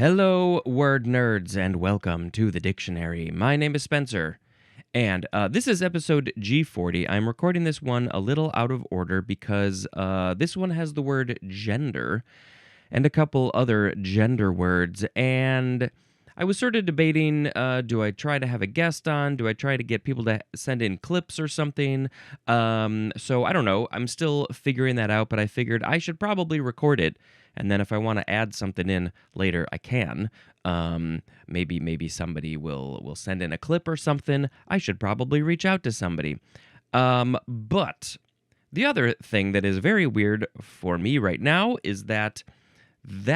Hello, word nerds, and welcome to the dictionary. My name is Spencer, and this is episode G40. I'm recording this one a little out of order because this one has the word gender and a couple other gender words, and I was sort of debating, do I try to have a guest on? Do I try to get people to send in clips or something? So I don't know. I'm still figuring that out, but I figured I should probably record it. And then if I want to add something in later, I can. Maybe somebody will send in a clip or something. I should probably reach out to somebody. But the other thing that is very weird for me right now is that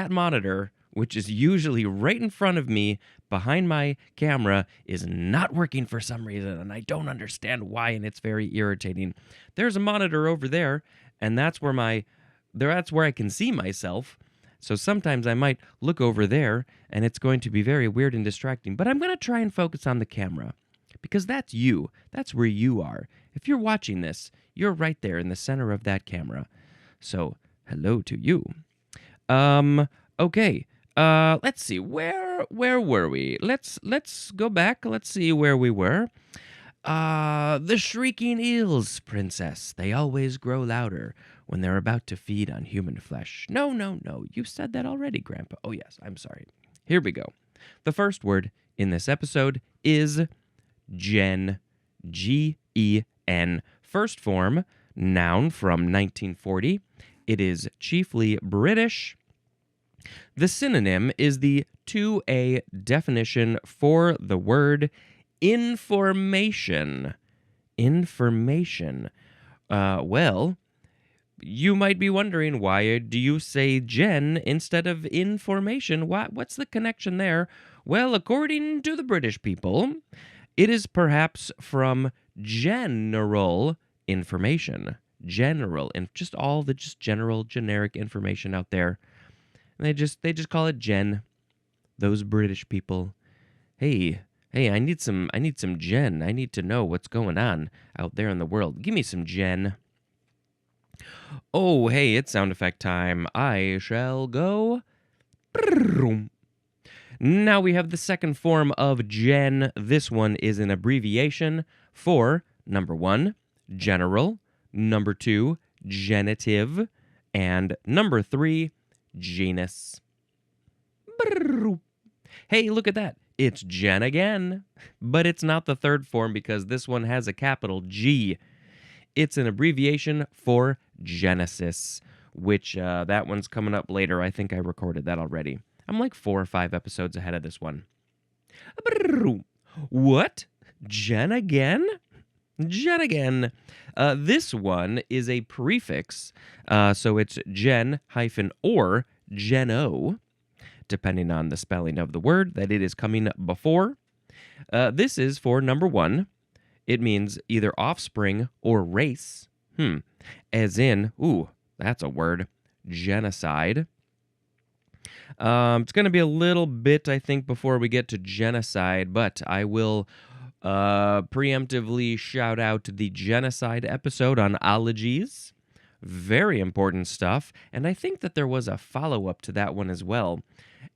monitor, which is usually right in front of me behind my camera, is not working for some reason, and I don't understand why, and it's very irritating. There's a monitor over there, and that's where I can see myself. So sometimes I might look over there, and it's going to be very weird and distracting, but I'm going to try and focus on the camera, because that's you. That's where you are. If you're watching this, you're right there in the center of that camera. So, hello to you. Okay. Let's see. Where were we? Let's go back. Let's see where we were. The shrieking eels, princess. They always grow louder when they're about to feed on human flesh. No. You said that already, Grandpa. Oh, yes. I'm sorry. Here we go. The first word in this episode is gen. G-E-N. First form, noun from 1940. It is chiefly British. The synonym is the 2A definition for the word information. Information. Well, you might be wondering, why do you say gen instead of information? What's the connection there? Well, according to the British people, it is perhaps from general information. General, and just all the general generic information out there. And they just call it gen. Those British people. Hey, I need some gen. I need to know what's going on out there in the world. Give me some gen. Oh, hey, it's sound effect time. I shall go. Now we have the second form of gen. This one is an abbreviation for number 1, general, number 2, genitive, and number 3, genus. Hey, look at that. It's gen again. But it's not the third form because this one has a capital G. It's an abbreviation for Genesis, which that one's coming up later. I think I recorded that already. I'm like 4 or 5 episodes ahead of this one. What? Gen again? Gen again. This one is a prefix, so it's gen or geno, depending on the spelling of the word that it is coming before. This is for number 1. It means either offspring or race. As in, that's a word, genocide. It's going to be a little bit, I think, before we get to genocide, but I will preemptively shout out the genocide episode on ologies. Very important stuff, and I think that there was a follow-up to that one as well.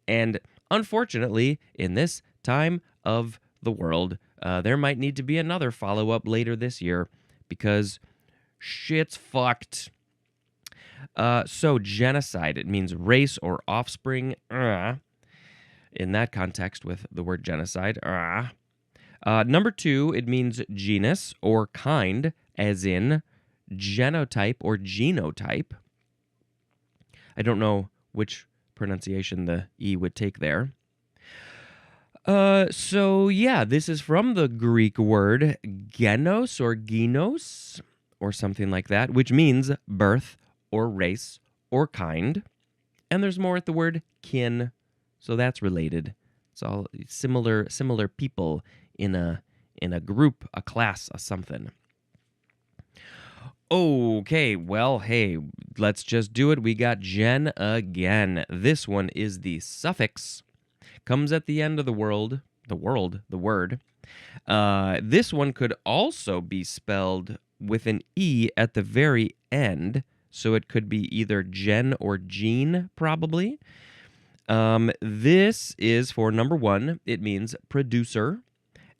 And unfortunately, in this time of the world, there might need to be another follow-up later this year because shit's fucked. So genocide, it means race or offspring. In that context with the word genocide. Number 2, it means genus or kind, as in genotype or genotype. I don't know which pronunciation the E would take there. So yeah, this is from the Greek word genos or genos or something like that, which means birth or race or kind. And there's more at the word kin, so that's related. It's all similar people in a group, a class, a something. Okay, well, hey, let's just do it. We got gen again. This one is the suffix. Comes at the end of the word. This one could also be spelled with an E at the very end, so it could be either gen or gene, probably. This is for number one. It means producer,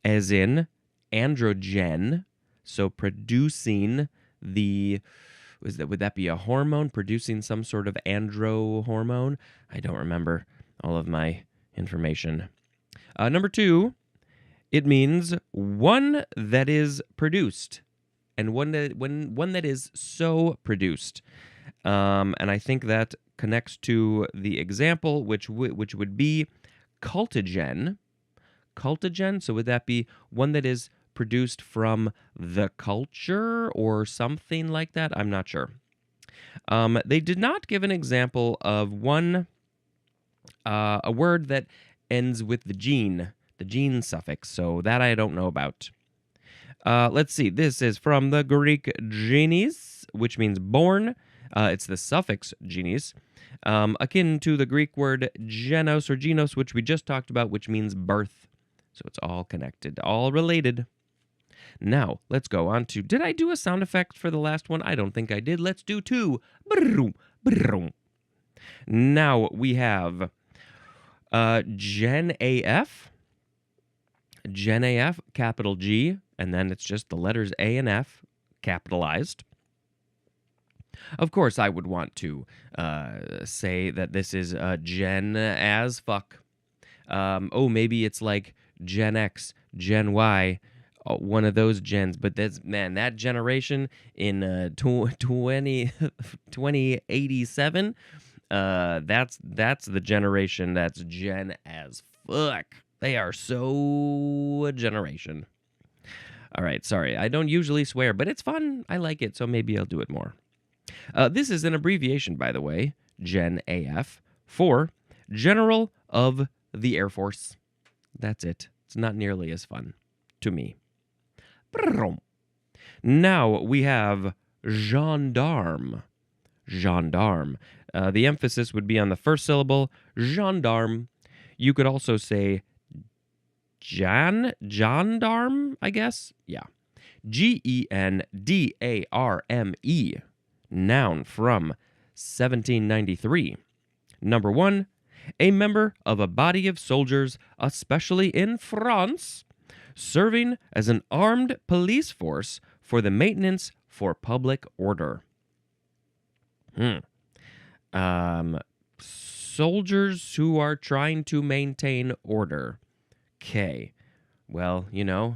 as in androgen. So producing would that be a hormone? Producing some sort of andro hormone? I don't remember all of my information. Number two, it means one that is produced, and one that is so produced. And I think that connects to the example, which would be cultigen. Cultigen. So would that be one that is produced from the culture or something like that? I'm not sure. They did not give an example of a word that ends with the gene suffix. So that I don't know about. Let's see. This is from the Greek genes, which means born. It's the suffix genes, akin to the Greek word genos or genos, which we just talked about, which means birth. So it's all connected, all related. Now, let's go on to, did I do a sound effect for the last one? I don't think I did. Let's do two. Now we have Gen AF, capital G, and then it's just the letters A and F capitalized. Of course, I would want to say that this is Gen as fuck. Maybe it's like Gen X, Gen Y, one of those gens. But that generation in 2087, that's the generation that's Gen as fuck. They are so a generation. All right, sorry. I don't usually swear, but it's fun. I like it, so maybe I'll do it more. This is an abbreviation, by the way, Gen AF, for General of the Air Force. That's it. It's not nearly as fun to me. Now we have gendarme. Gendarme. The emphasis would be on the first syllable, gendarme. You could also say gendarme, I guess. Yeah. GENDARME. Noun from 1793. Number one, a member of a body of soldiers, especially in France, serving as an armed police force for the maintenance for public order. Soldiers who are trying to maintain order. Okay. Well,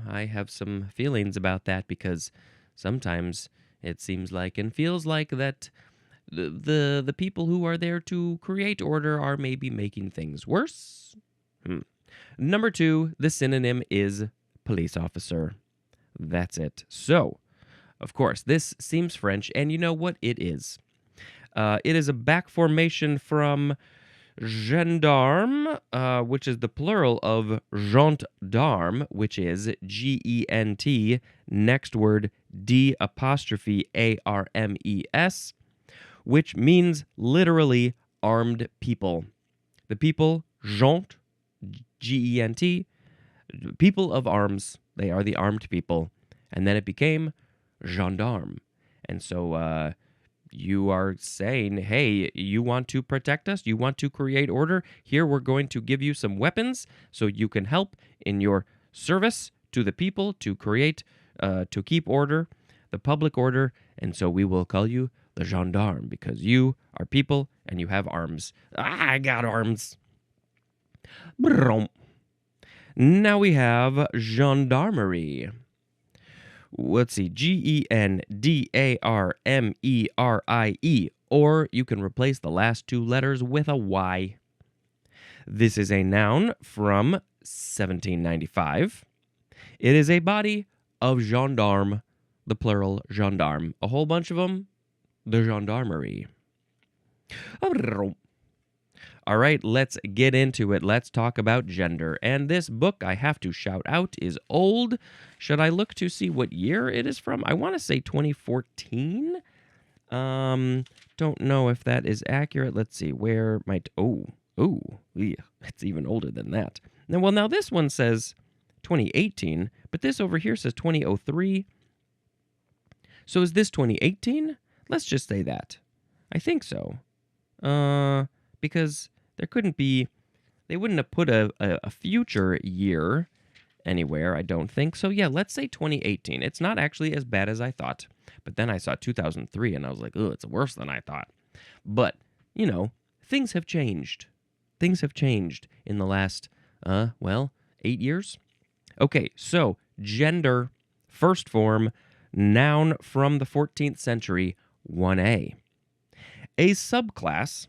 I have some feelings about that because sometimes it seems like and feels like that the people who are there to create order are maybe making things worse. Number two, the synonym is police officer. That's it. So, of course, this seems French, and you know what it is. It is a back formation from gendarme, which is the plural of gendarme, which is Gent, next word d'Armes, which means literally armed people. The people, gent, Gent, people of arms, they are the armed people. And then it became gendarme. And so you are saying, hey, you want to protect us? You want to create order? Here we're going to give you some weapons so you can help in your service to the people to create, to keep order, the public order. And so we will call you the gendarme because you are people and you have arms. I got arms. Now we have gendarmerie. Let's see, GENDARMERIE, or you can replace the last two letters with a Y. This is a noun from 1795. It is a body of gendarme, the plural gendarme. A whole bunch of them, the gendarmerie. All right, let's get into it. Let's talk about gender. And this book, I have to shout out, is old. Should I look to see what year it is from? I want to say 2014. Don't know if that is accurate. Let's see. Where might... it's even older than that. Now this one says 2018, but this over here says 2003. So is this 2018? Let's just say that. I think so. Because There couldn't be, they wouldn't have put a future year anywhere, I don't think. So yeah, let's say 2018. It's not actually as bad as I thought. But then I saw 2003 and I was like, oh, it's worse than I thought. But, things have changed. Things have changed in the last, 8 years. Okay, so gender, first form, noun from the 14th century, 1A. A subclass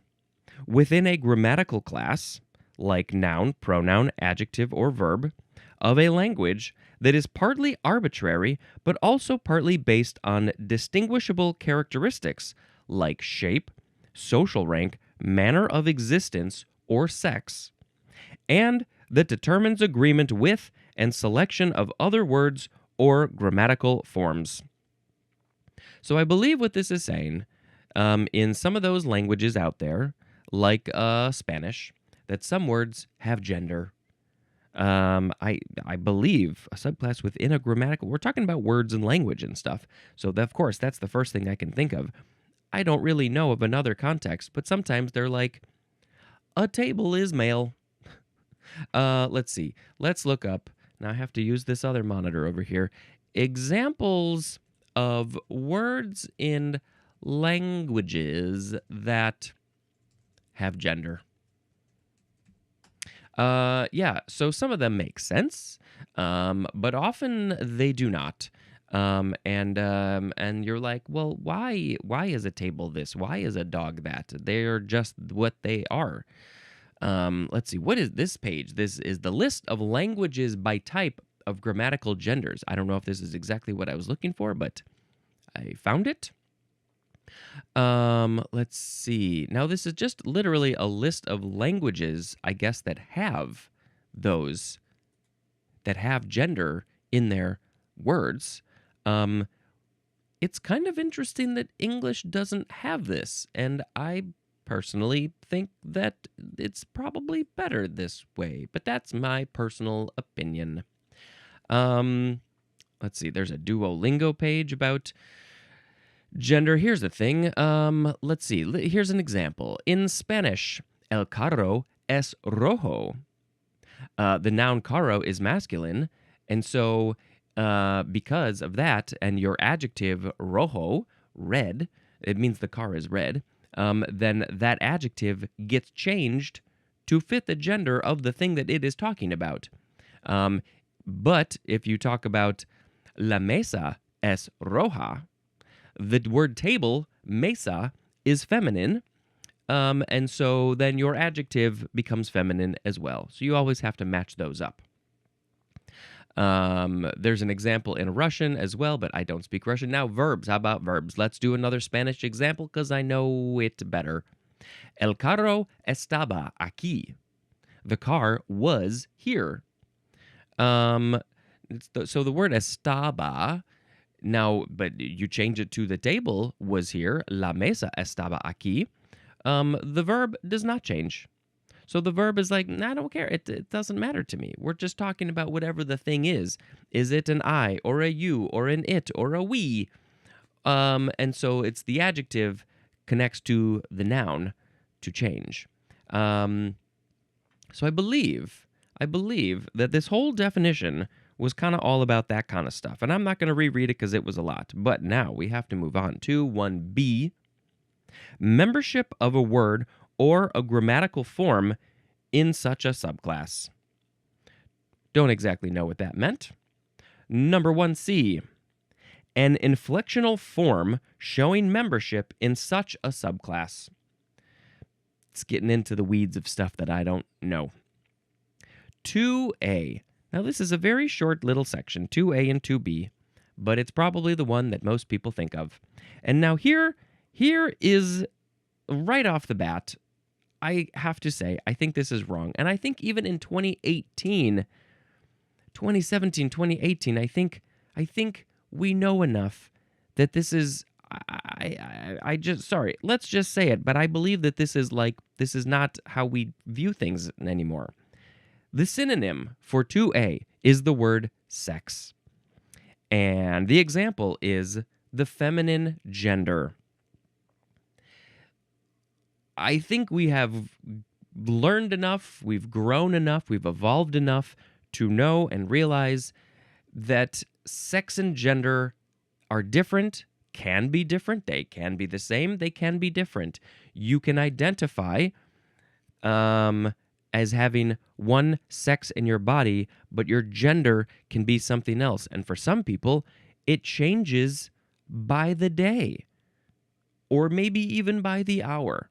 within a grammatical class, like noun, pronoun, adjective, or verb, of a language that is partly arbitrary but also partly based on distinguishable characteristics like shape, social rank, manner of existence, or sex, and that determines agreement with and selection of other words or grammatical forms. So I believe what this is saying, in some of those languages out there, like Spanish, that some words have gender. I believe a subclass within a grammatical. We're talking about words and language and stuff. So of course that's the first thing I can think of. I don't really know of another context, but sometimes they're like, a table is male. Let's see. Let's look up. Now I have to use this other monitor over here. Examples of words in languages that have gender. So some of them make sense, but often they do not. And you're like, well, why is a table this? Why is a dog that? They're just what they are. Let's see, what is this page? This is the list of languages by type of grammatical genders. I don't know if this is exactly what I was looking for, but I found it. Let's see. Now, this is just literally a list of languages, I guess, that have those, that have gender in their words. It's kind of interesting that English doesn't have this, and I personally think that it's probably better this way, but that's my personal opinion. Let's see. There's a Duolingo page about gender. Here's the thing. Let's see. Here's an example. In Spanish, el carro es rojo. The noun carro is masculine, and so because of that, and your adjective rojo, red, it means the car is red, then that adjective gets changed to fit the gender of the thing that it is talking about. But if you talk about la mesa es roja, the word table, mesa, is feminine, and so then your adjective becomes feminine as well. So you always have to match those up. There's an example in Russian as well, but I don't speak Russian. Now, verbs. How about verbs? Let's do another Spanish example because I know it better. El carro estaba aquí. The car was here. So the word estaba, now, but you change it to the table was here. La mesa estaba aquí. The verb does not change. So the verb is like, I don't care. It doesn't matter to me. We're just talking about whatever the thing is. Is it an I or a you or an it or a we? And so it's the adjective connects to the noun to change. So I believe that this whole definition was kind of all about that kind of stuff. And I'm not going to reread it because it was a lot. But now we have to move on to 1B. Membership of a word or a grammatical form in such a subclass. Don't exactly know what that meant. Number 1C. An inflectional form showing membership in such a subclass. It's getting into the weeds of stuff that I don't know. 2A. Now, this is a very short little section, 2A and 2B, but it's probably the one that most people think of. And now here is, right off the bat, I have to say, I think this is wrong. And I think even in 2017, 2018, I think we know enough that this is, let's just say it, but I believe that this is not how we view things anymore. The synonym for 2A is the word sex. And the example is the feminine gender. I think we have learned enough, we've grown enough, we've evolved enough to know and realize that sex and gender are different, can be different, they can be the same, they can be different. You can identify as having one sex in your body, but your gender can be something else. And for some people, it changes by the day or maybe even by the hour.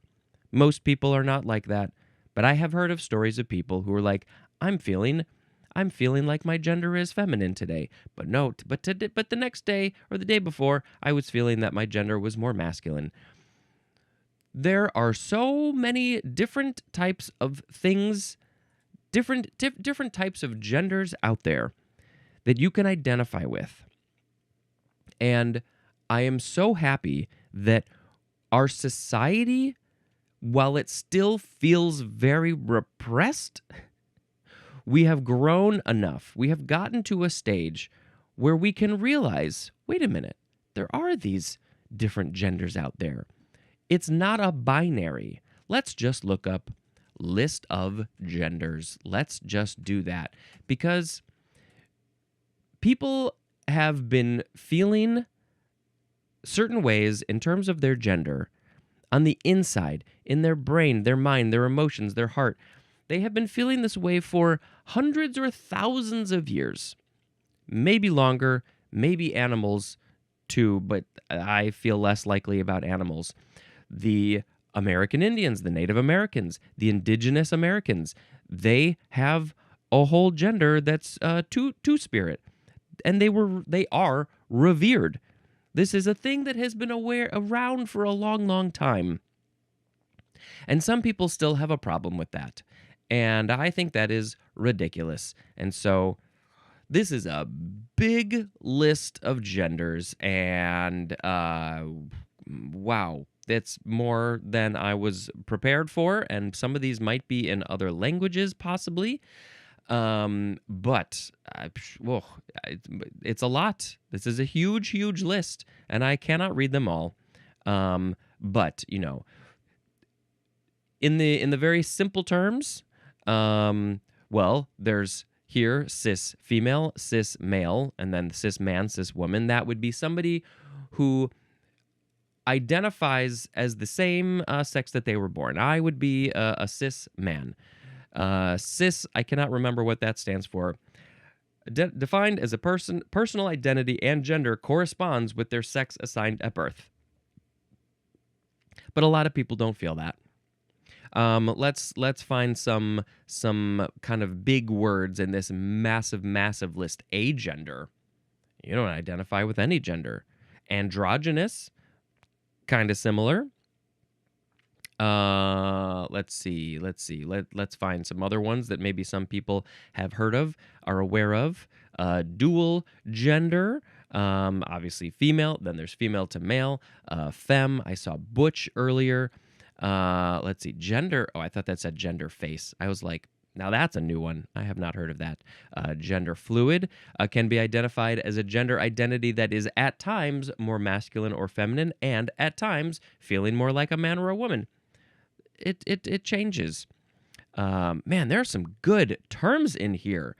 Most people are not like that, but I have heard of stories of people who are like, I'm feeling like my gender is feminine today. But no, but the next day or the day before, I was feeling that my gender was more masculine. There are so many different types of things, different types of genders out there that you can identify with. And I am so happy that our society, while it still feels very repressed, we have grown enough. We have gotten to a stage where we can realize, wait a minute, there are these different genders out there. It's not a binary. Let's just look up list of genders. Let's just do that because people have been feeling certain ways in terms of their gender on the inside, in their brain, their mind, their emotions, their heart. They have been feeling this way for hundreds or thousands of years, maybe longer, maybe animals too, but I feel less likely about animals. The American Indians, the Native Americans, the indigenous Americans, they have a whole gender that's two-spirit, and they are revered. This is a thing that has been around for a long, long time. And some people still have a problem with that. And I think that is ridiculous. And so this is a big list of genders. And wow, that's more than I was prepared for. And some of these might be in other languages, possibly. But it's a lot. This is a huge, huge list, and I cannot read them all. But in the very simple terms, well, there's here cis female, cis male, and then cis man, cis woman. That would be somebody who identifies as the same sex that they were born. I would be a cis man. Cis, I cannot remember what that stands for. Defined as a personal identity and gender corresponds with their sex assigned at birth. But a lot of people don't feel that. Let's find some kind of big words in this massive list. Agender. You don't identify with any gender. Androgynous, kind of similar. Let's see. Let's find some other ones that maybe some people have heard of, are aware of. Dual gender, obviously female. Then there's female to male. Femme. I saw butch earlier. Let's see. Gender. Oh, I thought that said gender face. I was like, now that's a new one. I have not heard of that. Gender fluid can be identified as a gender identity that is at times more masculine or feminine, and at times feeling more like a man or a woman. It changes. Man, there are some good terms in here.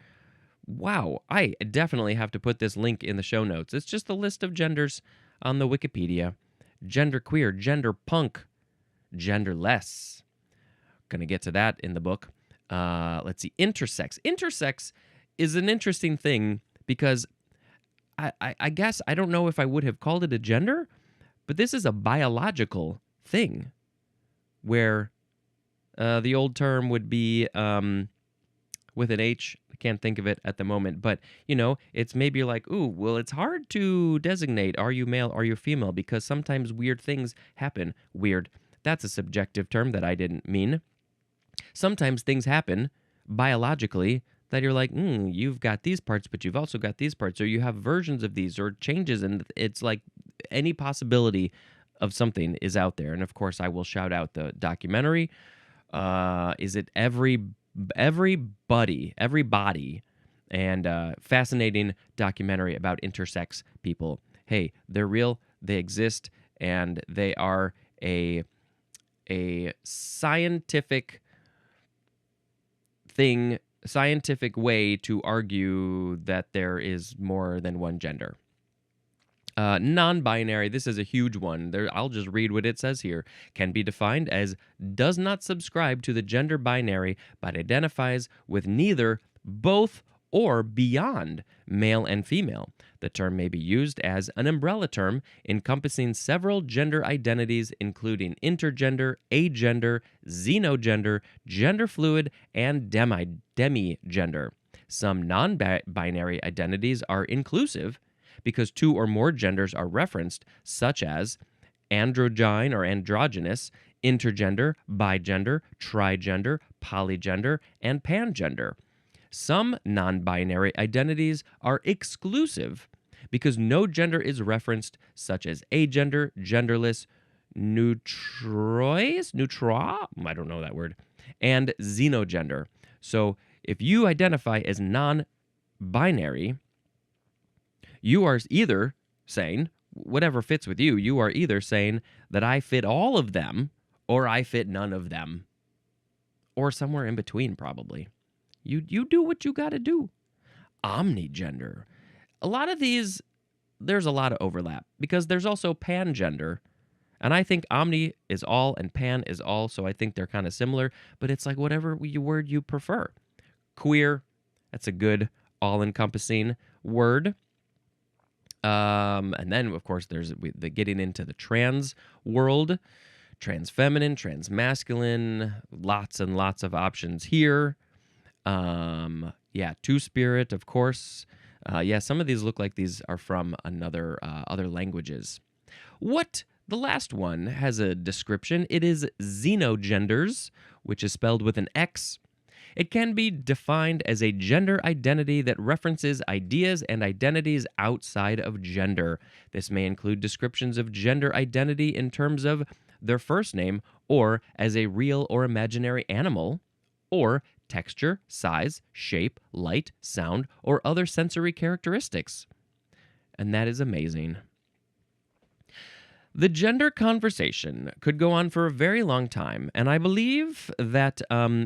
Wow, I definitely have to put this link in the show notes. It's just a list of genders on the Wikipedia. Genderqueer, gender punk, genderless. Gonna get to that in the book. Let's see, intersex. Intersex is an interesting thing because I guess I don't know if I would have called it a gender, but this is a biological thing where the old term would be with an H. I can't think of it at the moment, but it's maybe you're like, ooh, well, it's hard to designate, are you male, are you female, because sometimes weird things happen. Weird. That's a subjective term that I didn't mean. Sometimes things happen biologically that you're like, you've got these parts, but you've also got these parts, or you have versions of these, or changes, and it's like any possibility of something is out there. And of course, I will shout out the documentary. Is it Everybody, and fascinating documentary about intersex people. Hey, they're real, they exist, and they are a scientific scientific way to argue that there is more than one gender. Non-binary, this is a huge one. I'll just read what it says here. Can be defined as does not subscribe to the gender binary, but identifies with neither, both, or beyond male and female. The term may be used as an umbrella term encompassing several gender identities, including intergender, agender, xenogender, gender fluid, and demigender. Some non-binary identities are inclusive because two or more genders are referenced, such as androgyne or androgynous, intergender, bigender, trigender, polygender, and pangender. Some non-binary identities are exclusive because no gender is referenced, such as agender, genderless, I don't know that word, and xenogender. So if you identify as non-binary, you are either saying, whatever fits with you, you are either saying that I fit all of them or I fit none of them. Or somewhere in between, probably. You do what you got to do. Omnigender. A lot of these, there's a lot of overlap because there's also pangender. And I think omni is all and pan is all, so I think they're kind of similar, but it's like whatever word you prefer. Queer, that's a good all-encompassing word. And then, of course, there's the getting into the trans world, trans feminine, trans masculine, lots and lots of options here. Two-spirit, of course. Some of these look like these are from other languages. The last one has a description. It is xenogenders, which is spelled with an X. It can be defined as a gender identity that references ideas and identities outside of gender. This may include descriptions of gender identity in terms of their first name, or as a real or imaginary animal, or texture, size, shape, light, sound, or other sensory characteristics. And that is amazing. The gender conversation could go on for a very long time, and I believe that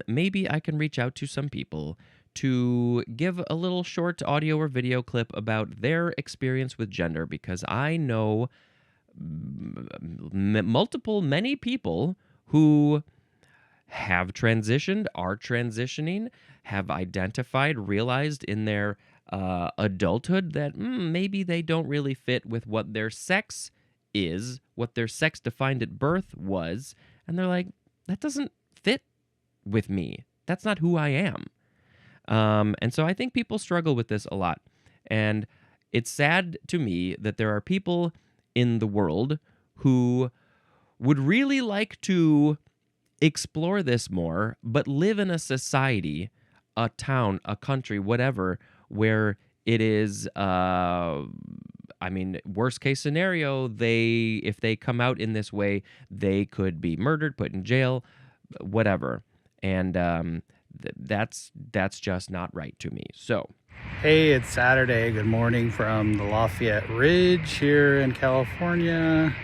maybe I can reach out to some people to give a little short audio or video clip about their experience with gender, because I know many people who have transitioned, are transitioning, have identified, realized in their adulthood that maybe they don't really fit with what their sex is, what their sex defined at birth was, and they're like, that doesn't fit with me. That's not who I am. And so I think people struggle with this a lot. And it's sad to me that there are people in the world who would really like to explore this more, but live in a society, a town, a country, whatever, where it is, worst case scenario, if they come out in this way, they could be murdered, put in jail, whatever. And that's just not right to me. So, hey, it's Saturday. Good morning from the Lafayette Ridge here in California.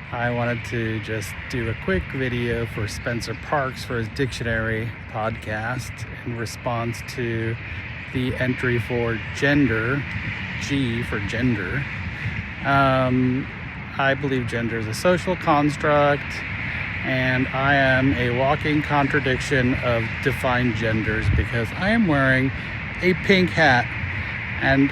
I wanted to just do a quick video for Spencer Parks for his dictionary podcast in response to the entry for gender, G for gender. I believe gender is a social construct, and I am a walking contradiction of defined genders because I am wearing a pink hat and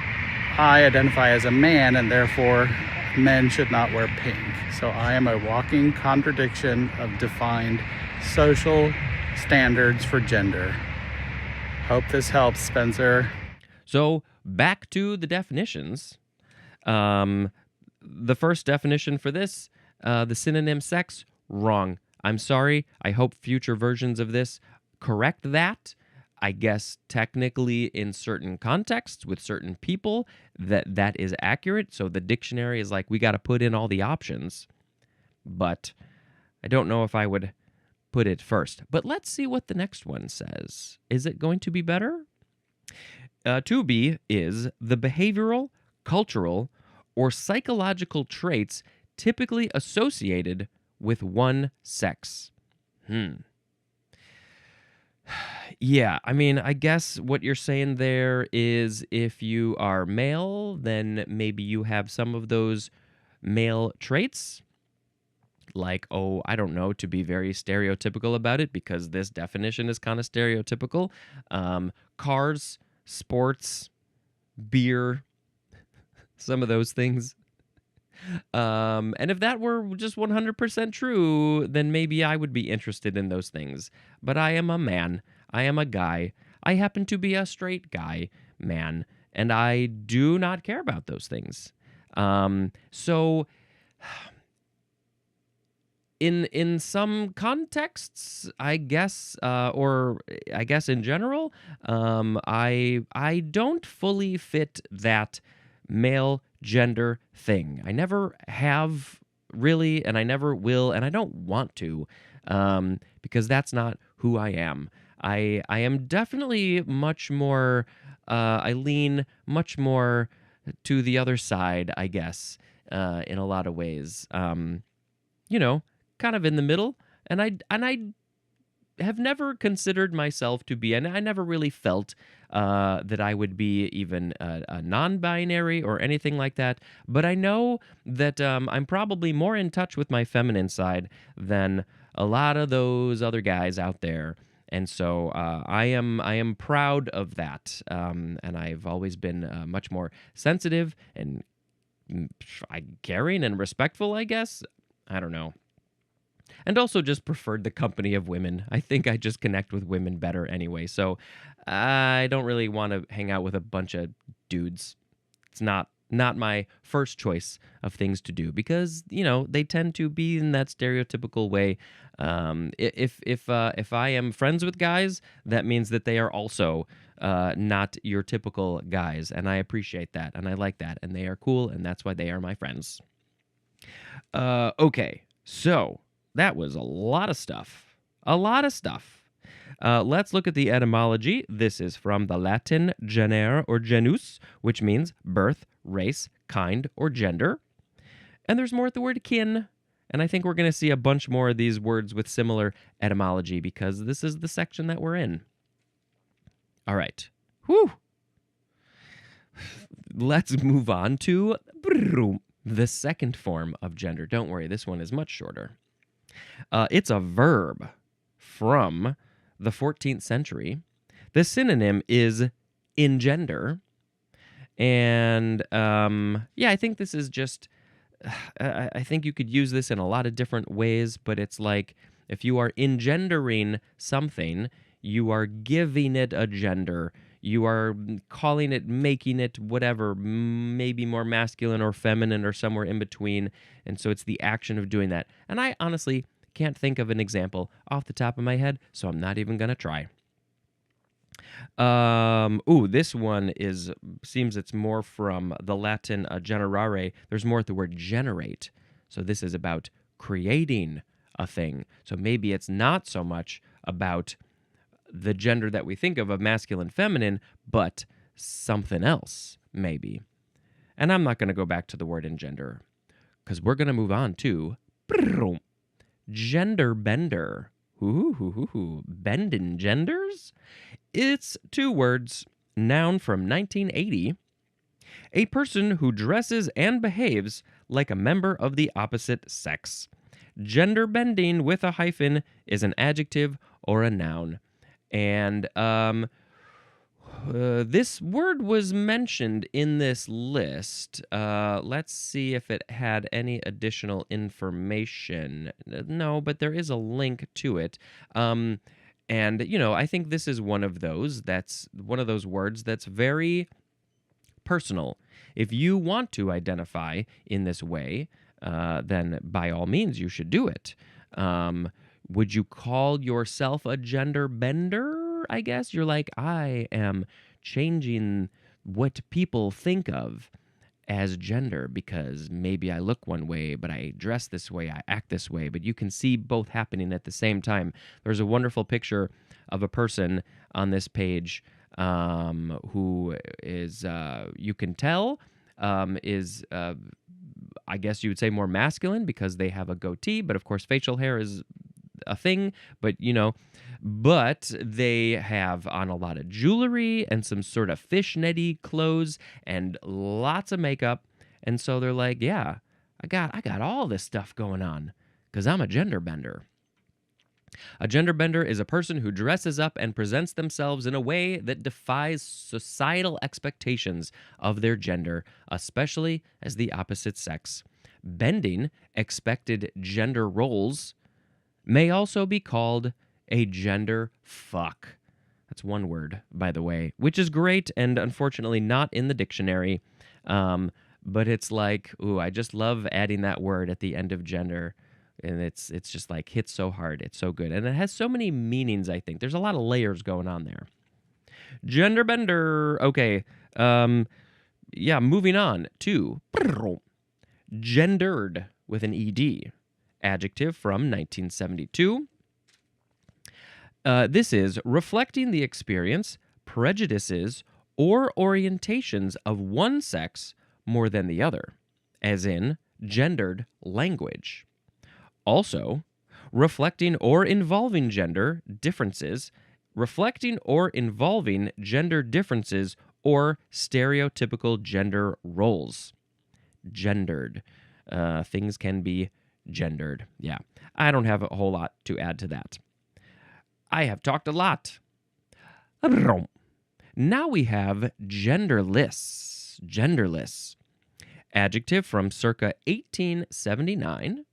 I identify as a man, and therefore men should not wear pink. So I am a walking contradiction of defined social standards for gender. Hope this helps, Spencer. So back to the definitions. The first definition for this, the synonym sex, wrong. I'm sorry. I hope future versions of this correct that. I guess technically in certain contexts with certain people that is accurate. So the dictionary is like, we got to put in all the options. But I don't know if I would put it first. But let's see what the next one says. Is it going to be better? To be is the behavioral, cultural, or psychological traits typically associated with one sex. Yeah, I mean, I guess what you're saying there is if you are male, then maybe you have some of those male traits. Like, oh, I don't know, to be very stereotypical about it, because this definition is kind of stereotypical. Cars, sports, beer, some of those things. And if that were just 100% true, then maybe I would be interested in those things. But I am a man. I am a guy. I happen to be a straight guy, man, and I do not care about those things. So in some contexts, I guess, or I guess in general, I don't fully fit that male gender thing. I never have really, and I never will, and I don't want to, because that's not who I am. I am definitely much more. I lean much more to the other side, I guess, in a lot of ways. You know, kind of in the middle, and I have never considered myself to be, and I never really felt that I would be even a non-binary or anything like that. But I know that I'm probably more in touch with my feminine side than a lot of those other guys out there. And so I am proud of that, and I've always been much more sensitive and caring and respectful, I guess. I don't know. And also just preferred the company of women. I think I just connect with women better anyway. So I don't really want to hang out with a bunch of dudes. It's not my first choice of things to do, because they tend to be in that stereotypical way. If I am friends with guys, that means that they are also not your typical guys, and I appreciate that, and I like that, and they are cool, and that's why they are my friends. Okay, so that was a lot of stuff. A lot of stuff. Let's look at the etymology. This is from the Latin genere or genus, which means birth, race, kind, or gender. And there's more at the word kin. And I think we're going to see a bunch more of these words with similar etymology, because this is the section that we're in. All right. Whew. Let's move on to the second form of gender. Don't worry, this one is much shorter. It's a verb from the 14th century. The synonym is engender. And yeah, I think this is just, I think you could use this in a lot of different ways, but it's like if you are engendering something, you are giving it a gender. You are calling it, making it, whatever, maybe more masculine or feminine or somewhere in between. And so it's the action of doing that. And I honestly can't think of an example off the top of my head, so I'm not even going to try. This one seems it's more from the Latin generare. There's more at the word generate. So this is about creating a thing. So maybe it's not so much about the gender that we think of masculine, feminine, but something else, maybe. And I'm not going to go back to the word engender, because we're going to move on to gender bender. Bendin' genders? It's two words, noun from 1980. A person who dresses and behaves like a member of the opposite sex. Gender bending with a hyphen is an adjective or a noun. And this word was mentioned in this list. Let's see if it had any additional information. No, but there is a link to it. And, I think this is one of those words that's very personal. If you want to identify in this way, then by all means you should do it. Would you call yourself a gender bender? I guess you're like, I am changing what people think of as gender, because maybe I look one way, but I dress this way, I act this way. But you can see both happening at the same time. There's a wonderful picture of a person on this page who is, you can tell, is, I guess you would say, more masculine because they have a goatee. But of course, facial hair is a thing, but but they have on a lot of jewelry and some sort of fishnetty clothes and lots of makeup. And so they're like, yeah, I got all this stuff going on because I'm a gender bender. A gender bender is a person who dresses up and presents themselves in a way that defies societal expectations of their gender, especially as the opposite sex. Bending expected gender roles may also be called a gender fuck. That's one word, by the way, which is great and unfortunately not in the dictionary. But it's like, ooh, I just love adding that word at the end of gender. And it's just like hits so hard. It's so good. And it has so many meanings, I think. There's a lot of layers going on there. Gender bender. Okay. Moving on to gendered with an ED. Adjective from 1972. This is reflecting the experience, prejudices, or orientations of one sex more than the other, as in gendered language. Also, reflecting or involving gender differences, reflecting or involving gender differences or stereotypical gender roles. Gendered. Things can be gendered. Yeah, I don't have a whole lot to add to that. I have talked a lot. Now we have genderless. Genderless. Adjective from circa 1879.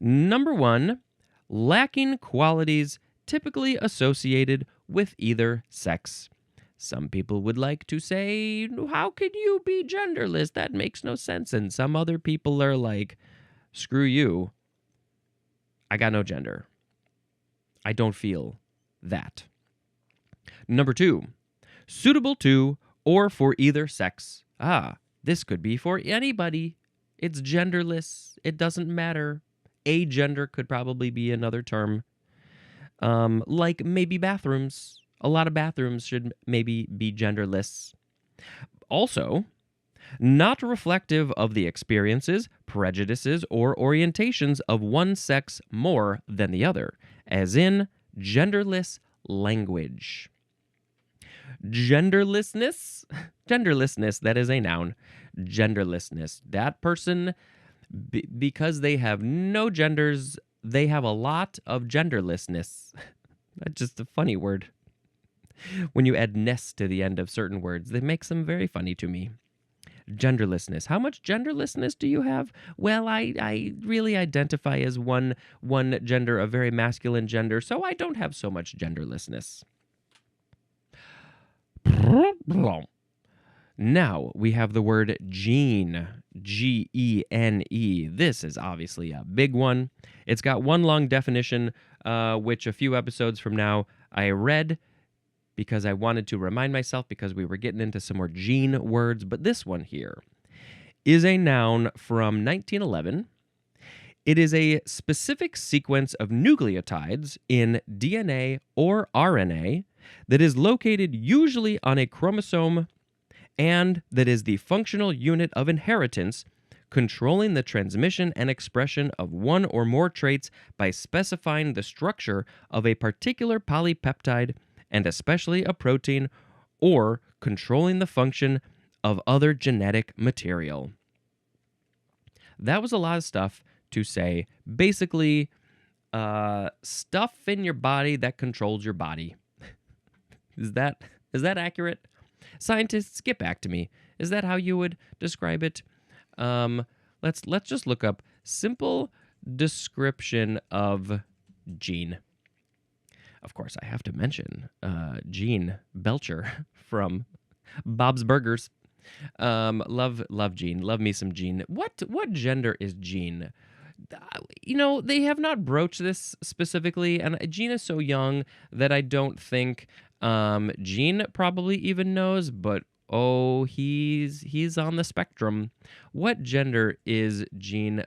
Number 1, lacking qualities typically associated with either sex. Some people would like to say, how could you be genderless? That makes no sense. And some other people are like, screw you. I got no gender. I don't feel that. Number 2, suitable to or for either sex. This could be for anybody. It's genderless. It doesn't matter. Agender could probably be another term. Like maybe bathrooms. A lot of bathrooms should maybe be genderless. Also, not reflective of the experiences, prejudices, or orientations of one sex more than the other, as in genderless language. Genderlessness, that is a noun. Genderlessness, that person, because they have no genders, they have a lot of genderlessness. That's just a funny word. When you add ness to the end of certain words, that makes them very funny to me. Genderlessness. How much genderlessness do you have? Well, I really identify as one gender, a very masculine gender, so I don't have so much genderlessness. Now we have the word gene, Gene. This is obviously a big one. It's got one long definition, which a few episodes from now I read because I wanted to remind myself because we were getting into some more gene words. But this one here is a noun from 1911. It is a specific sequence of nucleotides in DNA or RNA that is located usually on a chromosome and that is the functional unit of inheritance, controlling the transmission and expression of one or more traits by specifying the structure of a particular polypeptide and especially a protein, or controlling the function of other genetic material. That was a lot of stuff to say. Basically, stuff in your body that controls your body. Is that accurate? Scientists, get back to me. Is that how you would describe it? Let's just look up simple description of gene. Of course, I have to mention Gene Belcher from Bob's Burgers. Love Gene. Love me some Gene. What gender is Gene? They have not broached this specifically, and Gene is so young that I don't think Gene probably even knows, but he's on the spectrum. What gender is Gene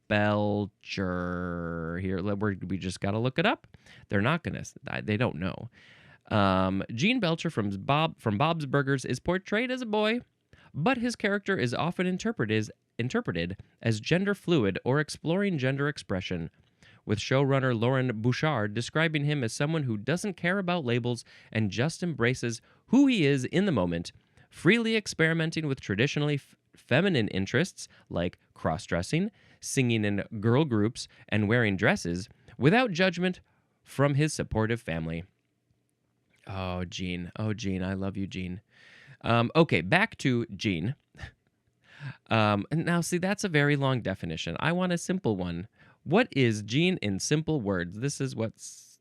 Belcher? Here, we just got to look it up. They're not going to, they don't know. Gene Belcher from Bob's Burgers is portrayed as a boy, but his character is often interpreted as gender fluid or exploring gender expression, with showrunner Lauren Bouchard describing him as someone who doesn't care about labels and just embraces who he is in the moment, freely experimenting with traditionally feminine interests like cross-dressing, singing in girl groups, and wearing dresses without judgment from his supportive family. Oh, Gene. Oh, Gene. I love you, Gene. Okay, back to Gene. And now, see, that's a very long definition. I want a simple one. What is gene in simple words? This is what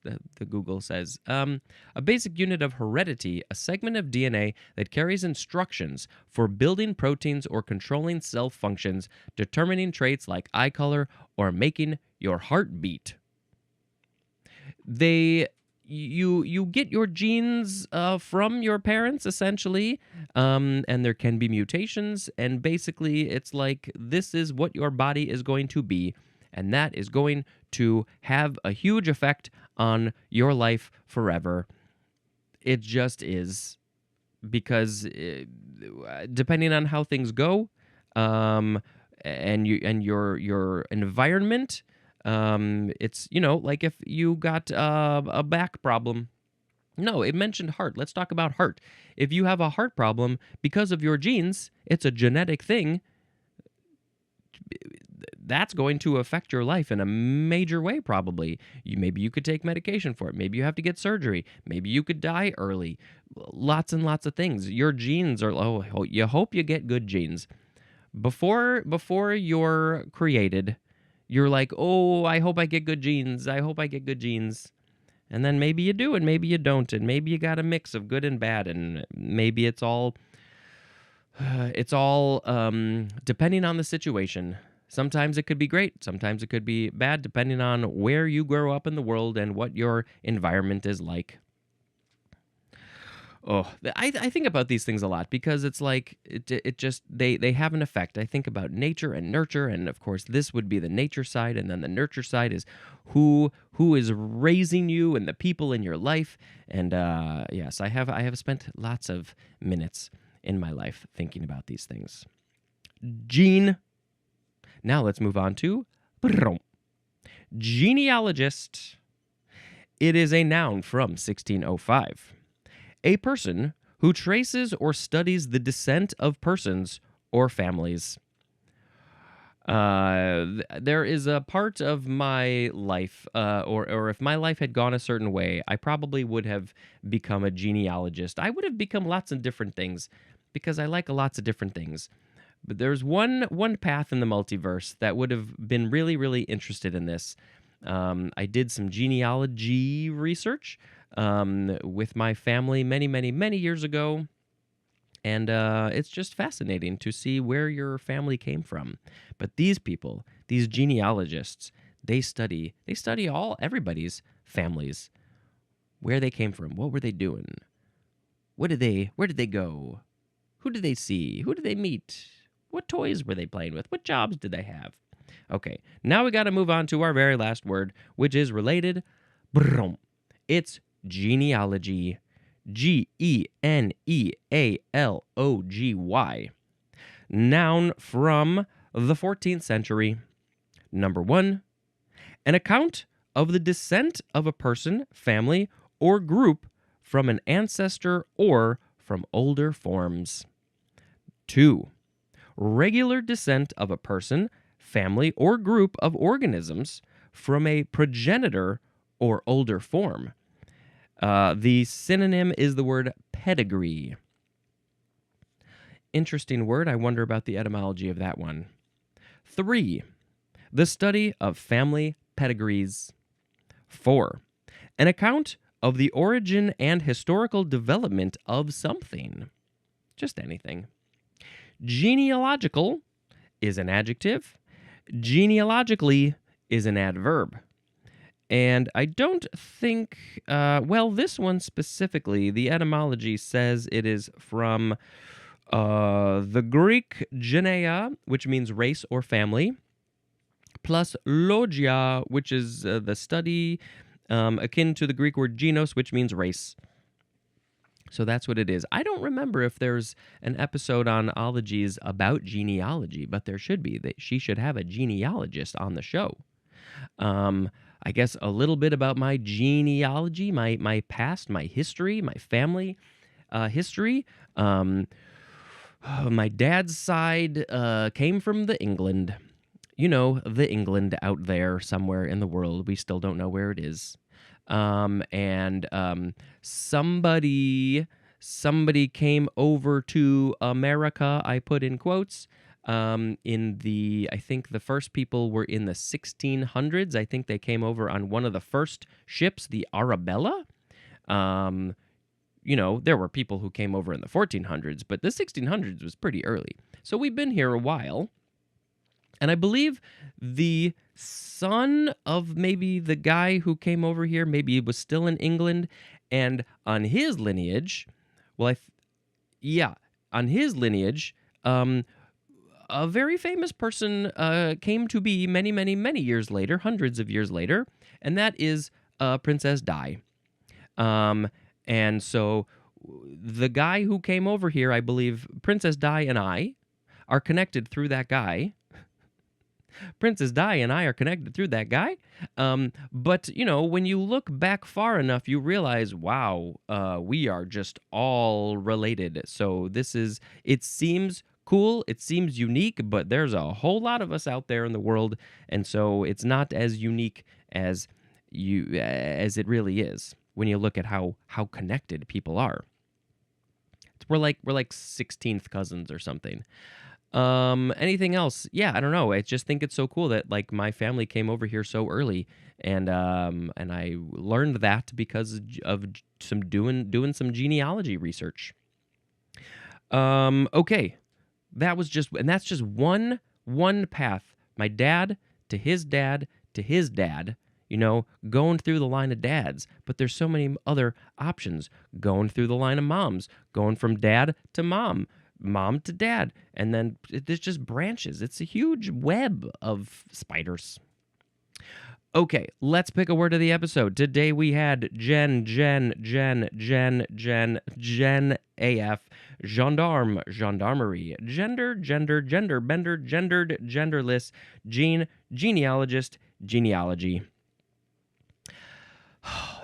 the Google says. A basic unit of heredity, a segment of DNA that carries instructions for building proteins or controlling cell functions, determining traits like eye color or making your heart beat. You get your genes from your parents, essentially, and there can be mutations, and basically it's like this is what your body is going to be, and that is going to have a huge effect on your life forever. It just is, because depending on how things go, and your environment. It's, like if you got a back problem. No, it mentioned heart. Let's talk about heart. If you have a heart problem because of your genes, it's a genetic thing. That's going to affect your life in a major way, probably. Maybe you could take medication for it. Maybe you have to get surgery. Maybe you could die early. Lots and lots of things. Your genes are, you hope you get good genes. Before you're created, you're like, oh, I hope I get good genes. I hope I get good genes. And then maybe you do and maybe you don't. And maybe you got a mix of good and bad. And maybe it's all depending on the situation. Sometimes it could be great. Sometimes it could be bad, depending on where you grow up in the world and what your environment is like. Oh, I think about these things a lot because it's like it just they have an effect. I think about nature and nurture, and of course this would be the nature side, and then the nurture side is who is raising you and the people in your life. And yes, I have spent lots of minutes in my life thinking about these things. Gene. Now let's move on to genealogist. It is a noun from 1605. A person who traces or studies the descent of persons or families. There is a part of my life, or if my life had gone a certain way, I probably would have become a genealogist. I would have become lots of different things because I like lots of different things. But there's one path in the multiverse that would have been really, really interested in this. I did some genealogy research with my family many, many, many years ago. And it's just fascinating to see where your family came from. But these people, these genealogists, they study everybody's families. Where they came from, what were they doing? Where did they go? Who did they see? Who did they meet? What toys were they playing with? What jobs did they have? Okay, now we got to move on to our very last word, which is related. It's genealogy. Genealogy. Noun from the 14th century. Number 1, an account of the descent of a person, family, or group from an ancestor or from older forms. 2, regular descent of a person, family, or group of organisms from a progenitor or older form. The synonym is the word pedigree. Interesting word. I wonder about the etymology of that one. 3, the study of family pedigrees. 4, an account of the origin and historical development of something. Just anything. Genealogical is an adjective. Genealogically is an adverb. And I don't think, this one specifically, the etymology says it is from the Greek genea, which means race or family, plus logia, which is the study akin to the Greek word genos, which means race. So that's what it is. I don't remember if there's an episode on ologies about genealogy, but there should be. She should have a genealogist on the show. I guess a little bit about my genealogy, my past, my history, my family history. Um, my dad's side came from the England. You know, the England out there somewhere in the world. We still don't know where it is. And somebody came over to America. I put in quotes. I think the first people were in the 1600s. I think they came over on one of the first ships, the Arabella. Um, there were people who came over in the 1400s, but the 1600s was pretty early. So we've been here a while. And I believe the son of maybe the guy who came over here, maybe he was still in England. And on his lineage, yeah, on his lineage, a very famous person came to be many, many, many years later, hundreds of years later, and that is Princess Di. And so the guy who came over here, I believe Princess Di and I are connected through that guy. Princess Di and I are connected through that guy. But, when you look back far enough, you realize, wow, we are just all related. So it seems cool, it seems unique, but there's a whole lot of us out there in the world. And so it's not as unique as it really is when you look at how connected people are. We're like 16th cousins or something. Anything else? Yeah, I don't know. I just think it's so cool that like my family came over here so early, and I learned that because of some doing some genealogy research. Okay, that's just one path. My dad to his dad to his dad. Going through the line of dads, but there's so many other options. Going through the line of moms, going from dad to mom to dad, and then there's just branches. It's a huge web of spiders. Okay, let's pick a word of the episode. Today we had Gen AF, gendarme, gendarmerie, gender, gender bender, gendered, genderless, genealogist, genealogy.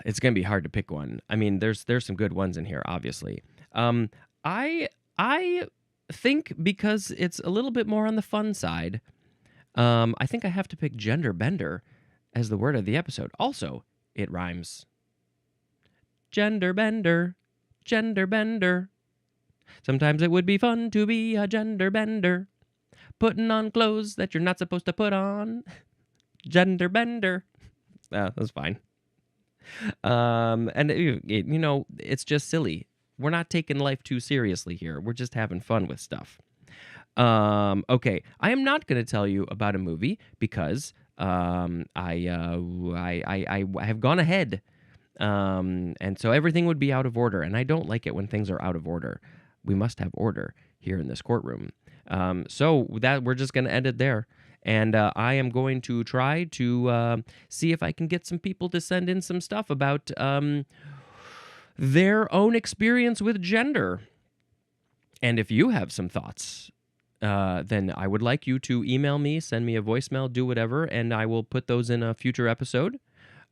It's going to be hard to pick one. I mean, there's some good ones in here, obviously. I think because it's a little bit more on the fun side, I think I have to pick gender bender as the word of the episode. Also, it rhymes. Gender bender, gender bender. Sometimes it would be fun to be a gender bender, putting on clothes that you're not supposed to put on. Gender bender. That's fine. And it's just silly. We're not taking life too seriously here. We're just having fun with stuff. Okay, I am not going to tell you about a movie because I have gone ahead, and so everything would be out of order, and I don't like it when things are out of order. We must have order here in this courtroom. So that we're just going to end it there. And I am going to try to see if I can get some people to send in some stuff about their own experience with gender. And if you have some thoughts, then I would like you to email me, send me a voicemail, do whatever, and I will put those in a future episode.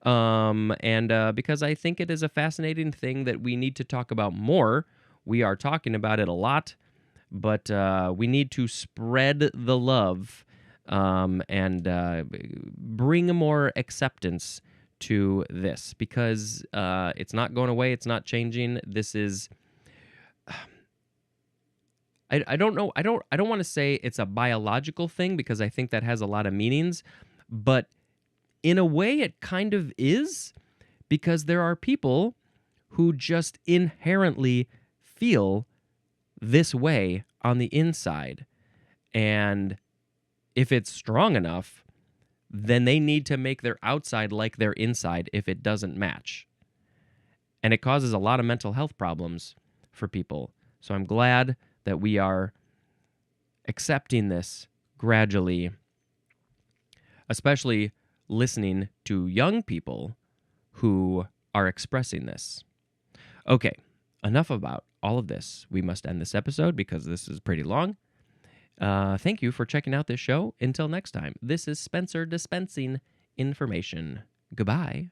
Because I think it is a fascinating thing that we need to talk about more. We are talking about it a lot, but we need to spread the love and bring more acceptance to this because it's not going away. It's not changing. This is. I don't know. I don't want to say it's a biological thing because I think that has a lot of meanings, but in a way it kind of is because there are people who just inherently feel this way on the inside. And if it's strong enough, then they need to make their outside like their inside if it doesn't match. And it causes a lot of mental health problems for people. So I'm glad that we are accepting this gradually, especially listening to young people who are expressing this. Okay, enough about all of this. We must end this episode because this is pretty long. Thank you for checking out this show. Until next time, this is Spencer dispensing information. Goodbye.